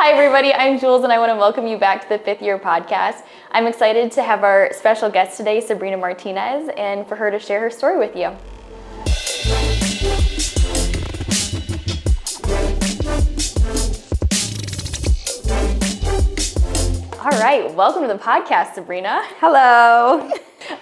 Hi, everybody. I'm Jules, and I want to welcome you back to the Fifth Year Podcast. I'm excited to have our special guest today, Sabrina Martinez, and for her to share her story with you. All right, welcome to the podcast, Sabrina. Hello.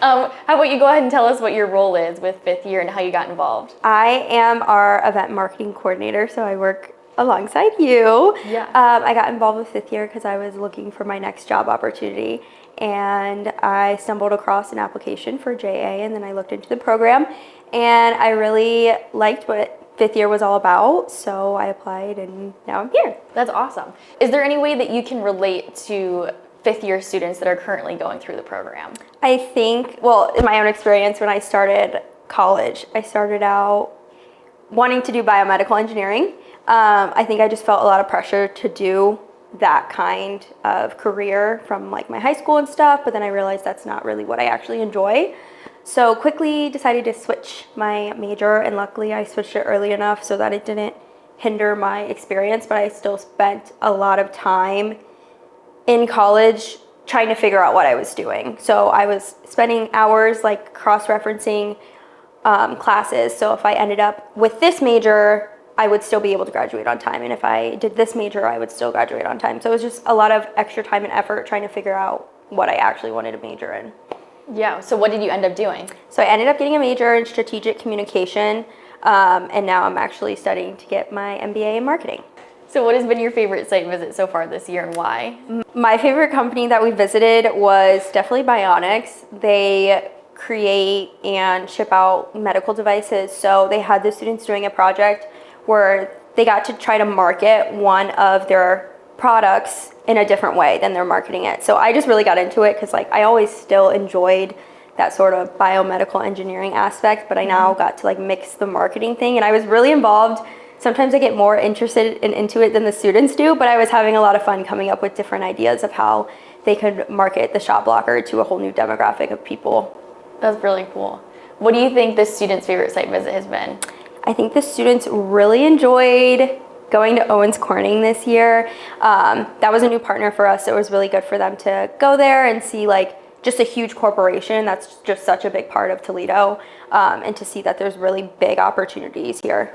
How about you go ahead and tell us what your role is with Fifth Year and how you got involved? I am our event marketing coordinator, so I work alongside you. Yeah. I got involved with Fifth Year because I was looking for my next job opportunity, and I stumbled across an application for JA, and then I looked into the program, and I really liked what Fifth Year was all about, so I applied, and now I'm here. That's awesome. Is there any way that you can relate to Fifth Year students that are currently going through the program? I think, well, in my own experience, when I started college, I started out wanting to do biomedical engineering. I think I just felt a lot of pressure to do that kind of career from like my high school and stuff, but then I realized that's not really what I actually enjoy. So quickly decided to switch my major, and luckily I switched it early enough so that it didn't hinder my experience, but I still spent a lot of time in college trying to figure out what I was doing. So I was spending hours like cross-referencing classes. So if I ended up with this major, I would still be able to graduate on time. And if I did this major, I would still graduate on time. So it was just a lot of extra time and effort trying to figure out what I actually wanted to major in. Yeah, so what did you end up doing? So I ended up getting a major in strategic communication, and now I'm actually studying to get my MBA in marketing. So what has been your favorite site visit so far this year and why? My favorite company that we visited was definitely Bionics. They create and ship out medical devices. So they had the students doing a project where they got to try to market one of their products in a different way than they're marketing it. So I just really got into it because like I always still enjoyed that sort of biomedical engineering aspect, but I now got to like mix the marketing thing, and I was really involved. Sometimes I get more interested into it than the students do, but I was having a lot of fun coming up with different ideas of how they could market the shot blocker to a whole new demographic of people. That's really cool. What do you think the student's favorite site visit has been? I think the students really enjoyed going to Owens Corning this year. That was a new partner for us. So it was really good for them to go there and see like just a huge corporation that's just such a big part of Toledo, and to see that there's really big opportunities here.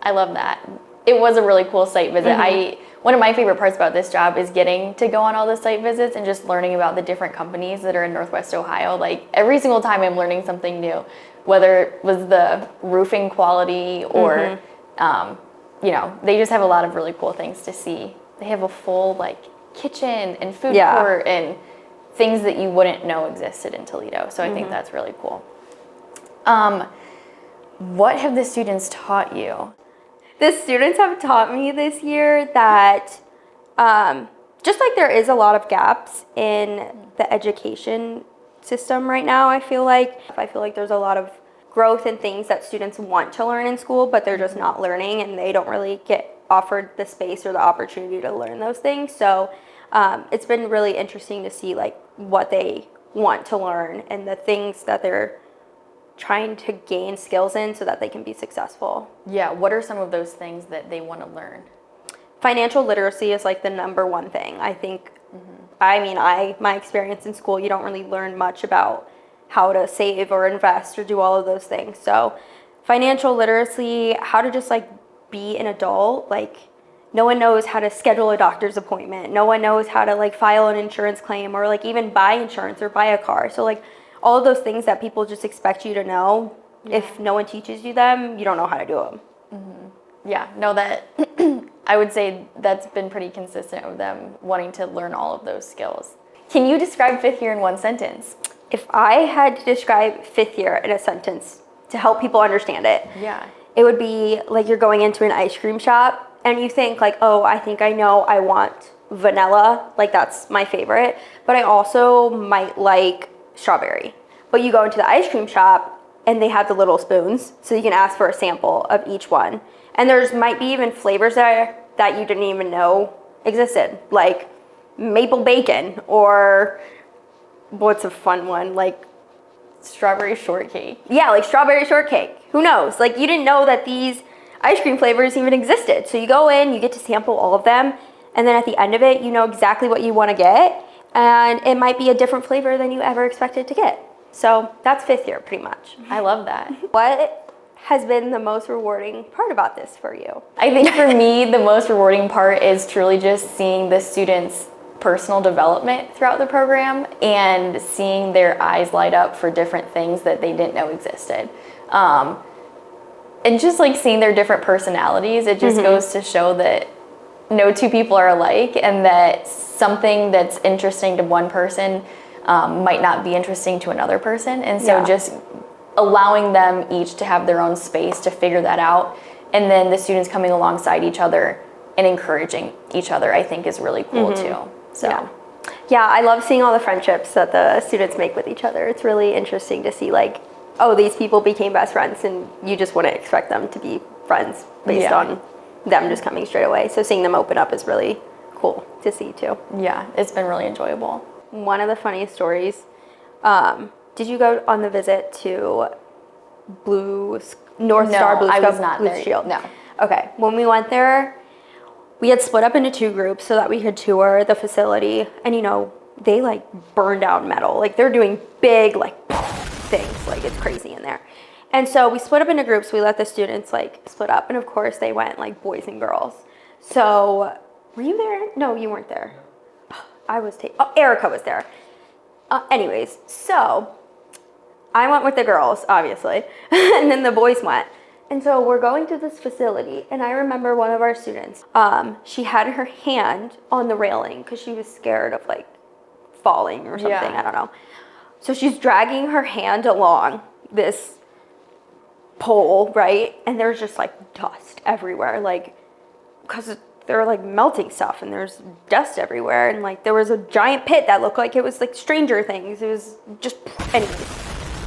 I love that. It was a really cool site visit. One of my favorite parts about this job is getting to go on all the site visits and just learning about the different companies that are in Northwest Ohio. Like every single time I'm learning something new, whether it was the roofing quality or, they just have a lot of really cool things to see. They have a full like kitchen and food court and things that you wouldn't know existed in Toledo. So I think that's really cool. What have the students taught you? The students have taught me this year that just like there is a lot of gaps in the education system right now, I feel like there's a lot of growth in things that students want to learn in school, but they're just not learning, and they don't really get offered the space or the opportunity to learn those things. So it's been really interesting to see like what they want to learn and the things that they're trying to gain skills in so that they can be successful. Yeah, what are some of those things that they want to learn? Financial literacy is like the number one thing. I think, my experience in school, you don't really learn much about how to save or invest or do all of those things. So financial literacy, how to just like be an adult, like no one knows how to schedule a doctor's appointment. No one knows how to like file an insurance claim or like even buy insurance or buy a car. So like all of those things that people just expect you to know, if no one teaches you them, you don't know how to do them. Yeah, no, that I would say that's been pretty consistent with them wanting to learn all of those skills. Can you describe Fifth Year in one sentence? If I had to describe Fifth Year in a sentence to help people understand it, it would be like you're going into an ice cream shop and you think like, oh, I think I know I want vanilla, like that's my favorite, but I also might like strawberry. But you go into the ice cream shop and they have the little spoons, so you can ask for a sample of each one. And there's might be even flavors there that you didn't even know existed, like maple bacon, or what's a fun one, like strawberry shortcake. Yeah, like strawberry shortcake. Who knows? Like you didn't know that these ice cream flavors even existed. So you go in, you get to sample all of them, And then at the end of it, you know exactly what you want to get. And it might be a different flavor than you ever expected to get. So that's 5th year pretty much. I love that. What has been the most rewarding part about this for you? I think for me, the most rewarding part is truly just seeing the students' personal development throughout the program and seeing their eyes light up for different things that they didn't know existed. And just like seeing their different personalities, it just goes to show that no two people are alike, and that something that's interesting to one person might not be interesting to another person. And so just allowing them each to have their own space to figure that out, and then the students coming alongside each other and encouraging each other, I think is really cool too. So yeah, I love seeing all the friendships that the students make with each other. It's really interesting to see, like, oh, these people became best friends, and you just wouldn't expect them to be friends based on them just coming straight away. So seeing them open up is really cool to see too. Yeah, it's been really enjoyable. One of the funniest stories, did you go on the visit to North Star Blue I Scope was not Blue there. Shield? No. Okay, when we went there, we had split up into 2 groups so that we could tour the facility, and you know, they like burn down metal. Like they're doing big like things, like it's crazy in there. And so we split up into groups. We let the students like split up, and of course they went like boys and girls. So were you there? No, you weren't there. I was Erica was there. Anyways, so I went with the girls, obviously, and then the boys went. And so we're going to this facility, and I remember one of our students, she had her hand on the railing because she was scared of like falling or something, I don't know. So she's dragging her hand along this pole, right? And there's just like dust everywhere, like, because they're like melting stuff, and there's dust everywhere, and like there was a giant pit that looked like it was like Stranger Things. It was just, anyways.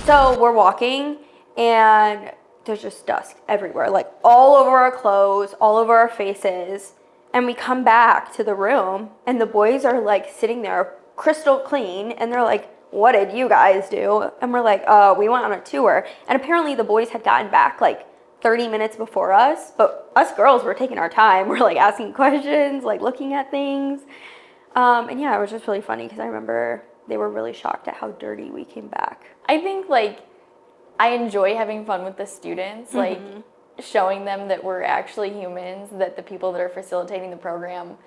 So we're walking, and there's just dust everywhere, like all over our clothes, all over our faces. And we come back to the room, and the boys are like sitting there crystal clean, and they're like, what did you guys do? And we're like, we went on a tour. And apparently the boys had gotten back like 30 minutes before us, but us girls were taking our time. We're like asking questions, like looking at things. And yeah, it was just really funny because I remember they were really shocked at how dirty we came back. I think like I enjoy having fun with the students, like showing them that we're actually humans, that the people that are facilitating the program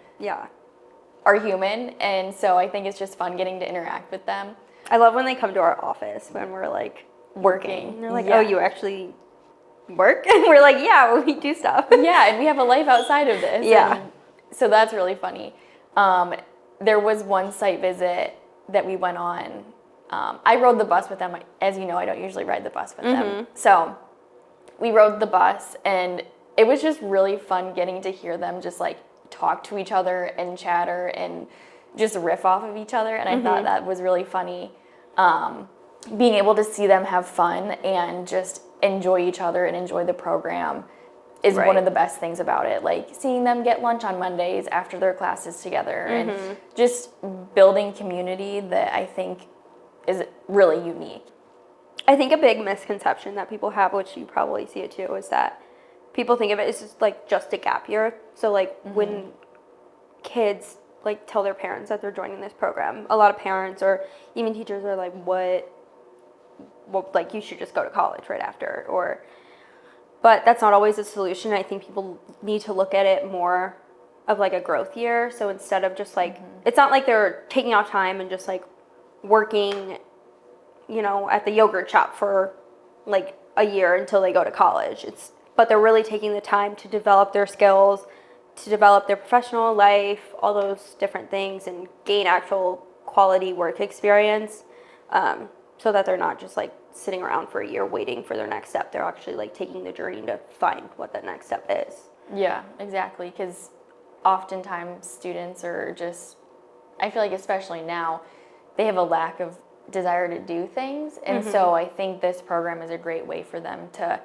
are human. And so I think it's just fun getting to interact with them. I love when they come to our office when we're like working. And they're like, oh, you actually work? And we're like, yeah, well, we do stuff. Yeah, and we have a life outside of this. Yeah. And so that's really funny. There was one site visit that we went on. I rode the bus with them. As you know, I don't usually ride the bus with them. So we rode the bus, and it was just really fun getting to hear them just like talk to each other and chatter and just riff off of each other. And I thought that was really funny. Being able to see them have fun and just enjoy each other and enjoy the program is one of the best things about it. Like seeing them get lunch on Mondays after their classes together and just building community that I think is really unique. I think a big misconception that people have, which you probably see it too, is that people think of it as just like just a gap year. So like when kids like tell their parents that they're joining this program, a lot of parents or even teachers are like, what like you should just go to college right after, but that's not always a solution. I think people need to look at it more of like a growth year. So instead of just like, it's not like they're taking off time and just like working, you know, at the yogurt shop for like a year until they go to college. But they're really taking the time to develop their skills, to develop their professional life, all those different things, and gain actual quality work experience, so that they're not just like sitting around for a year waiting for their next step. They're actually like taking the journey to find what that next step is. Yeah, exactly. Because oftentimes students are just, I feel like especially now, they have a lack of desire to do things. And so I think this program is a great way for them to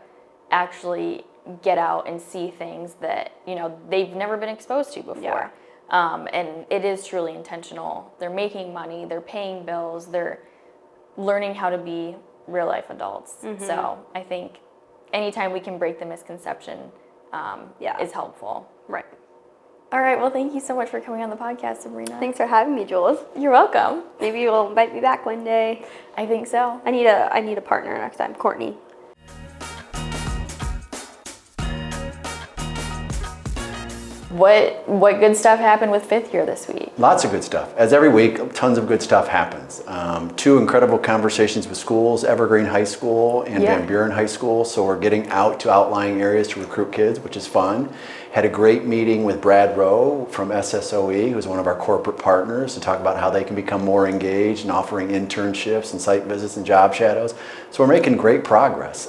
actually get out and see things that, you know, they've never been exposed to before. And it is truly intentional. They're making money, they're paying bills, they're learning how to be real life adults. So I think anytime we can break the misconception is helpful. Right. All right. Well, thank you so much for coming on the podcast, Sabrina. Thanks for having me, Jules. You're welcome. Maybe you'll invite me back one day. I think so. I need a partner next time, Courtney. What good stuff happened with fifth year this week? Lots of good stuff. As every week, tons of good stuff happens. 2 incredible conversations with schools, Evergreen High School and Van Buren High School. So we're getting out to outlying areas to recruit kids, which is fun. Had a great meeting with Brad Rowe from SSOE, who's one of our corporate partners, to talk about how they can become more engaged in offering internships and site visits and job shadows. So we're making great progress.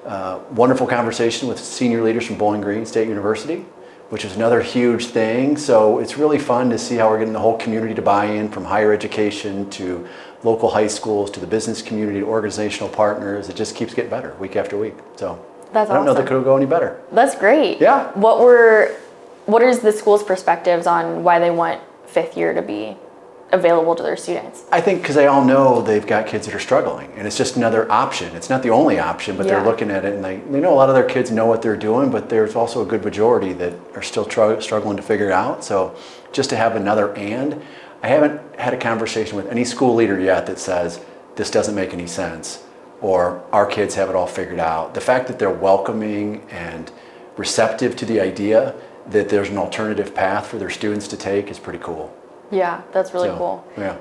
Wonderful conversation with senior leaders from Bowling Green State University, which is another huge thing. So it's really fun to see how we're getting the whole community to buy in, from higher education to local high schools to the business community to organizational partners. It just keeps getting better week after week. So That's I don't know awesome. that could go any better. That's great. Yeah. What is the school's perspectives on why they want fifth year to be available to their students? I think because they all know they've got kids that are struggling, and it's just another option. It's not the only option, but they're looking at it and they know a lot of their kids know what they're doing, but there's also a good majority that are still struggling to figure it out. So just to have another I haven't had a conversation with any school leader yet that says this doesn't make any sense or our kids have it all figured out. The fact that they're welcoming and receptive to the idea that there's an alternative path for their students to take is pretty cool. Yeah, that's really cool. Yeah.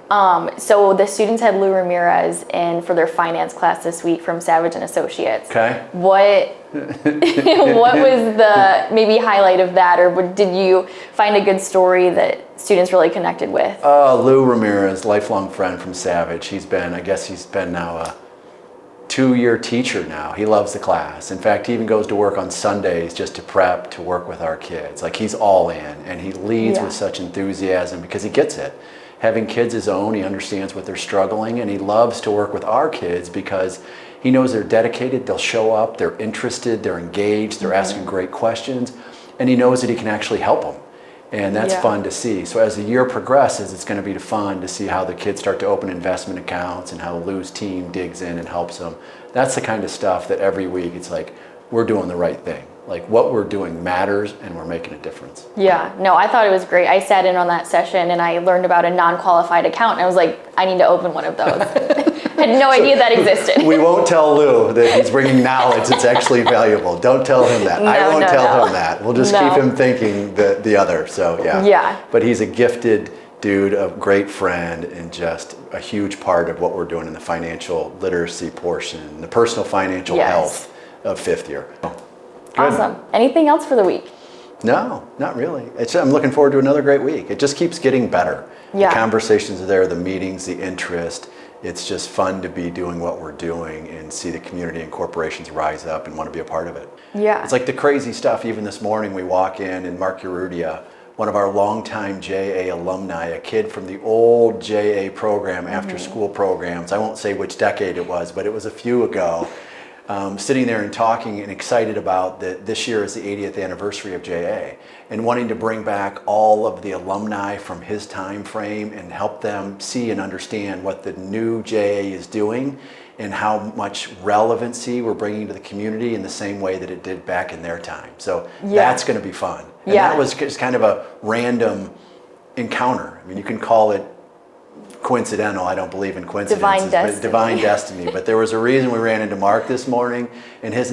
So the students had Lou Ramirez in for their finance class this week from Savage and Associates. Okay. What was the maybe highlight of that, or did you find a good story that students really connected with? Lou Ramirez, lifelong friend from Savage. He's been now a 2-year teacher now. He loves the class. In fact, he even goes to work on Sundays just to prep to work with our kids. Like, he's all in, and he leads with such enthusiasm because he gets it. Having kids his own, he understands what they're struggling, and he loves to work with our kids because he knows they're dedicated, they'll show up, they're interested, they're engaged, they're asking great questions, and he knows that he can actually help them. And that's fun to see. So as the year progresses, it's going to be fun to see how the kids start to open investment accounts and how Lou's team digs in and helps them. That's the kind of stuff that every week it's like, we're doing the right thing. Like, what we're doing matters and we're making a difference. Yeah, no, I thought it was great. I sat in on that session and I learned about a non-qualified account and I was like, I need to open one of those. Had no idea that existed. We won't tell Lou that he's bringing knowledge that's actually valuable. Don't tell him that. I won't tell him that. We'll just keep him thinking the other. So yeah. But he's a gifted dude, a great friend, and just a huge part of what we're doing in the financial literacy portion, the personal financial health of fifth year. Good. Awesome. Anything else for the week? No, not really. I'm looking forward to another great week. It just keeps getting better. Yeah. The conversations are there, the meetings, the interest. It's just fun to be doing what we're doing and see the community and corporations rise up and want to be a part of it. Yeah. It's like the crazy stuff. Even this morning we walk in and Mark Urrutia, one of our longtime JA alumni, a kid from the old JA program, after school programs. I won't say which decade it was, but it was a few ago. Sitting there and talking and excited about that this year is the 80th anniversary of JA, and wanting to bring back all of the alumni from his time frame and help them see and understand what the new JA is doing and how much relevancy we're bringing to the community in the same way that it did back in their time. So that's going to be fun. And that was just kind of a random encounter. I mean, you can call it coincidental. I don't believe in coincidences, but divine destiny. But there was a reason we ran into Mark this morning, and his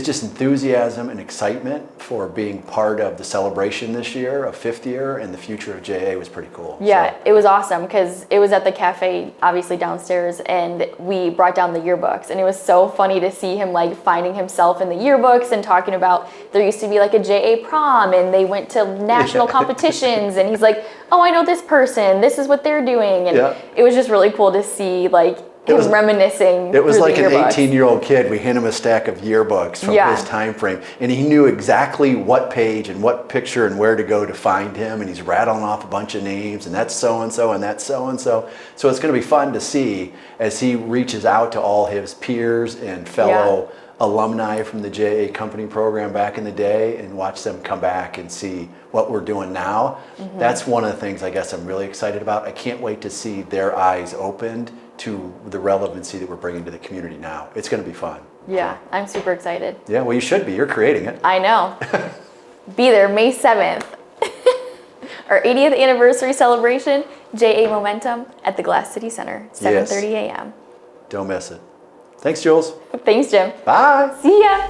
just enthusiasm and excitement for being part of the celebration this year of fifth year and the future of JA was pretty cool. Yeah, it was awesome because it was at the cafe, obviously downstairs, and we brought down the yearbooks, and it was so funny to see him like finding himself in the yearbooks and talking about there used to be like a JA prom and they went to national competitions, and he's like, oh, I know this person, this is what they're doing, and it was just really cool to see like him reminiscing. It was like an yearbooks. 18-year-old kid. We hand him a stack of yearbooks from his time frame, and he knew exactly what page and what picture and where to go to find him, and he's rattling off a bunch of names, and that's so-and-so, and that's so-and-so. So it's going to be fun to see as he reaches out to all his peers and fellow alumni from the JA company program back in the day and watch them come back and see what we're doing now. That's one of the things I guess I'm really excited about. I can't wait to see their eyes opened to the relevancy that we're bringing to the community now. It's going to be fun. Yeah, I'm super excited. Yeah, well, you should be. You're creating it. I know. Be there May 7th. Our 80th anniversary celebration, JA Momentum at the Glass City Center, 7:30 a.m. Don't miss it. Thanks, Jules. Thanks, Jim. Bye. See ya.